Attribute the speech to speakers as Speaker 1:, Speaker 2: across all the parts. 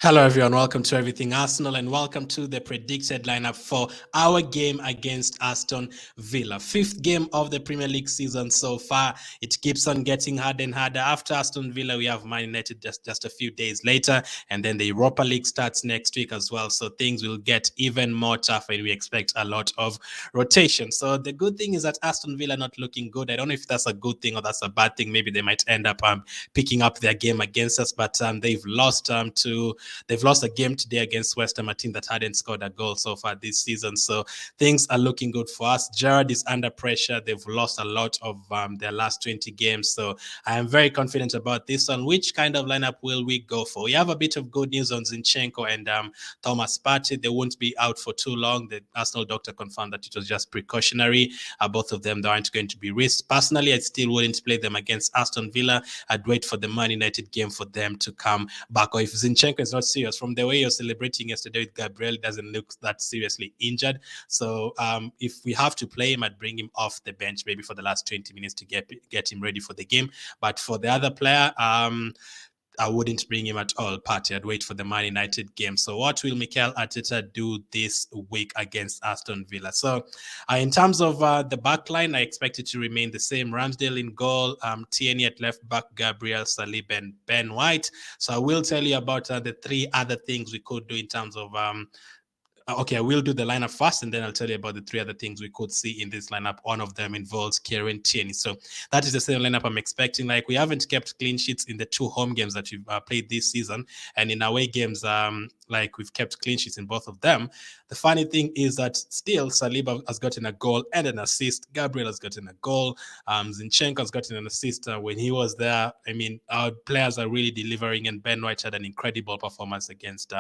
Speaker 1: Hello, everyone. Welcome to Everything Arsenal and welcome to the predicted lineup for our game against Aston Villa. Fifth game of the Premier League season so far. It keeps on getting harder and harder. After Aston Villa, we have Man United just a few days later, and then the Europa League starts next week as well. So things will get even more tough, and we expect a lot of rotation. So the good thing is that Aston Villa are not looking good. I don't know if that's a good thing or that's a bad thing. Maybe they might end up picking up their game against us, but they've lost a game today against West Ham, a team that hadn't scored a goal so far this season. So things are looking good for us. Gerrard is under pressure. They've lost a lot of their last 20 games. So I am very confident about this one. Which kind of lineup will we go for? We have a bit of good news on Zinchenko and Thomas Partey. They won't be out for too long. The Arsenal doctor confirmed that it was just precautionary. Both of them, they aren't going to be risked. Personally, I still wouldn't play them against Aston Villa. I'd wait for the Man United game for them to come back. Or if Zinchenko is not serious, from the way you're celebrating yesterday with Gabriel, it doesn't look that seriously injured. So if we have to play him, I'd bring him off the bench maybe for the last 20 minutes to get him ready for the game. But for the other player, I wouldn't bring him at all. Partey, I'd wait for the Man United game. So what will Mikel Arteta do this week against Aston Villa? So in terms of the back line, I expect it to remain the same. Ramsdale in goal, Tierney at left back, Gabriel, Saliba, and Ben White. So I will tell you about the three other things we could do in terms of okay, I will do the lineup first, and then I'll tell you about the three other things we could see in this lineup. One of them involves Kieran Tierney. So that is the same lineup I'm expecting. Like, we haven't kept clean sheets in the two home games that we've played this season, and in away games, like, we've kept clean sheets in both of them. The funny thing is that still Saliba has gotten a goal and an assist. Gabriel has gotten a goal. Zinchenko has gotten an assist when he was there. I mean, our players are really delivering, and Ben White had an incredible performance against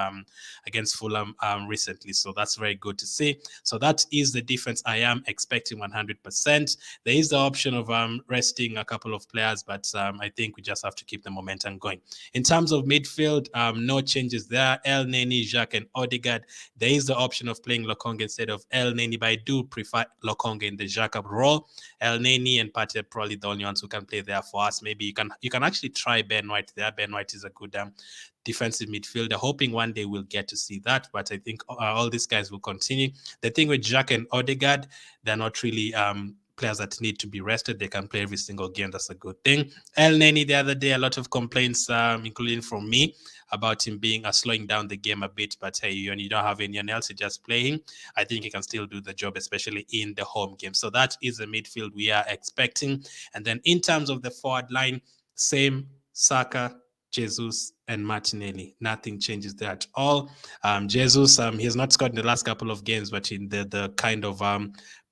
Speaker 1: Fulham recently. So that's very good to see. So that is the difference I am expecting 100%. There is the option of resting a couple of players, but I think we just have to keep the momentum going. In terms of midfield, no changes there. El Neni, Jacques, and Odegaard. There is the option of playing Lokonga instead of El Neni, but I do prefer Lokonga in the Jacques role. El Neni and Partey are probably the only ones who can play there for us. Maybe you can actually try Ben White there. Ben White is a good defensive midfielder, hoping one day we'll get to see that. But I think all these guys will continue. The thing with Jack and Odegaard, they're not really players that need to be rested. They can play every single game. That's a good thing. El Neni, the other day, a lot of complaints, including from me, about him being slowing down the game a bit. But hey, when you don't have anyone else, you just play him. I think he can still do the job, especially in the home game. So that is the midfield we are expecting. And then in terms of the forward line, same Saka, Jesus, and Martinelli. Nothing changes there at all. Jesus, he has not scored in the last couple of games, but in the kind of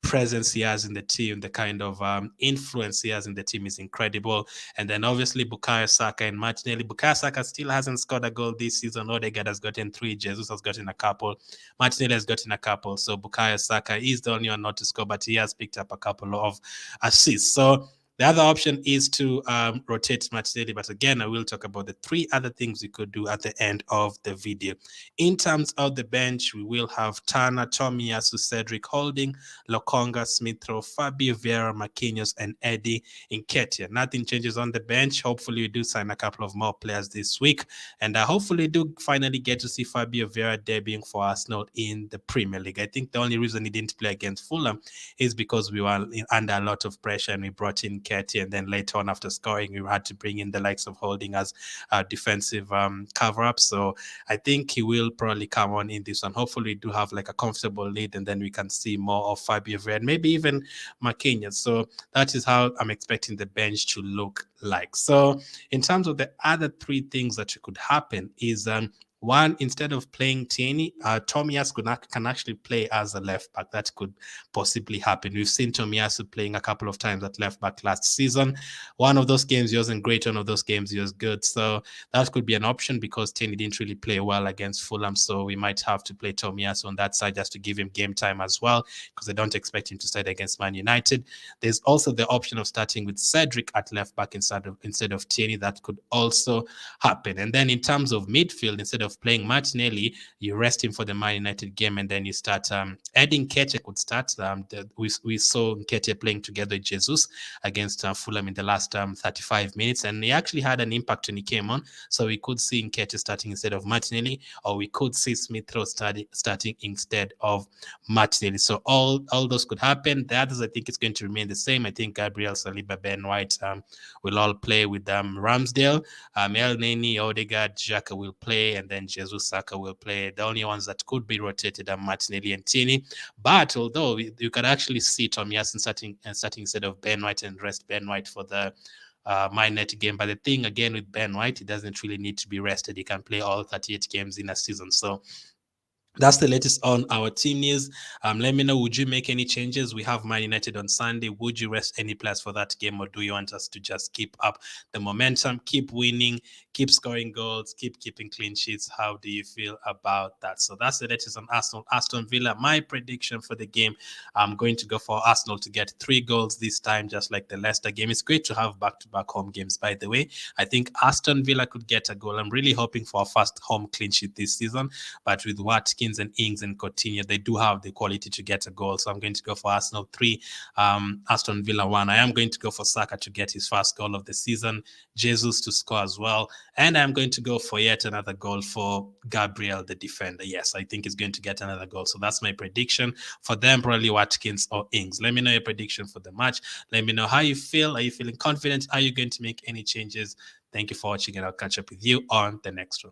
Speaker 1: presence he has in the team, the kind of influence he has in the team is incredible. And then obviously Bukayo Saka and Martinelli. Bukayo Saka still hasn't scored a goal this season. Odegaard has gotten 3. Jesus has gotten a couple. Martinelli has gotten a couple. So Bukayo Saka is the only one not to score, but he has picked up a couple of assists. So the other option is to rotate Martinelli, but again, I will talk about the three other things we could do at the end of the video. In terms of the bench, we will have Tana, Tomiyasu, Cedric Holding, Lokonga, Smith-Rowe, Fabio Vieira, Marquinhos, and Eddie Nketiah. Nothing changes on the bench. Hopefully, we do sign a couple of more players this week, and hopefully do finally get to see Fabio Vieira debuting for Arsenal in the Premier League. I think the only reason he didn't play against Fulham is because we were under a lot of pressure and we brought in Nketiah, and then later on after scoring, we had to bring in the likes of Holding as defensive cover-up. So I think he will probably come on in this one. Hopefully, we do have like a comfortable lead, and then we can see more of Fabio Vieira, maybe even Marquinhos. So that is how I'm expecting the bench to look like. So in terms of the other three things that could happen is one, instead of playing Tierney, Tomiyasu can actually play as a left back. That could possibly happen. We've seen Tomiyasu playing a couple of times at left back last season. One of those games he wasn't great, one of those games he was good. So that could be an option because Tierney didn't really play well against Fulham. So we might have to play Tomiyasu on that side just to give him game time as well, because I don't expect him to start against Man United. There's also the option of starting with Cedric at left back instead of Tierney. That could also happen. And then in terms of midfield, instead of of playing Martinelli, you rest him for the Man United game, and then you start adding Nketiah could start. We saw Nketiah playing together with Jesus against Fulham in the last 35 minutes, and he actually had an impact when he came on. So we could see Nketiah starting instead of Martinelli, or we could see Smith Rowe starting instead of Martinelli. So all those could happen. The others, I think, it's going to remain the same. I think Gabriel, Saliba, Ben White will all play with Ramsdale. El Neni, Odegaard, Xhaka will play, and then Jesus, Saka will play. The only ones that could be rotated are Martinelli and Tini. But although you could actually see Tomiyasu starting instead of Ben White and rest Ben White for the Man United game. But the thing again with Ben White, he doesn't really need to be rested. He can play all 38 games in a season. So that's the latest on our team news. Let me know, would you make any changes? We have Man United on Sunday. Would you rest any players for that game, or do you want us to just keep up the momentum, keep winning, keep scoring goals, keep keeping clean sheets? How do you feel about that? So that's the latest on Aston Villa. My prediction for the game, I'm going to go for Arsenal to get 3 goals this time, just like the Leicester game. It's great to have back-to-back home games, by the way. I think Aston Villa could get a goal. I'm really hoping for a first home clean sheet this season, but with Watkins and Ings and Coutinho, they do have the quality to get a goal. So I'm going to go for Arsenal 3, Aston Villa 1. I am going to go for Saka to get his first goal of the season, Jesus to score as well, and I'm going to go for yet another goal for Gabriel, the defender. Yes, I think he's going to get another goal. So that's my prediction for them, probably Watkins or Ings. Let me know your prediction for the match. Let me know how you feel. Are you feeling confident? Are you going to make any changes? Thank you for watching, and I'll catch up with you on the next one.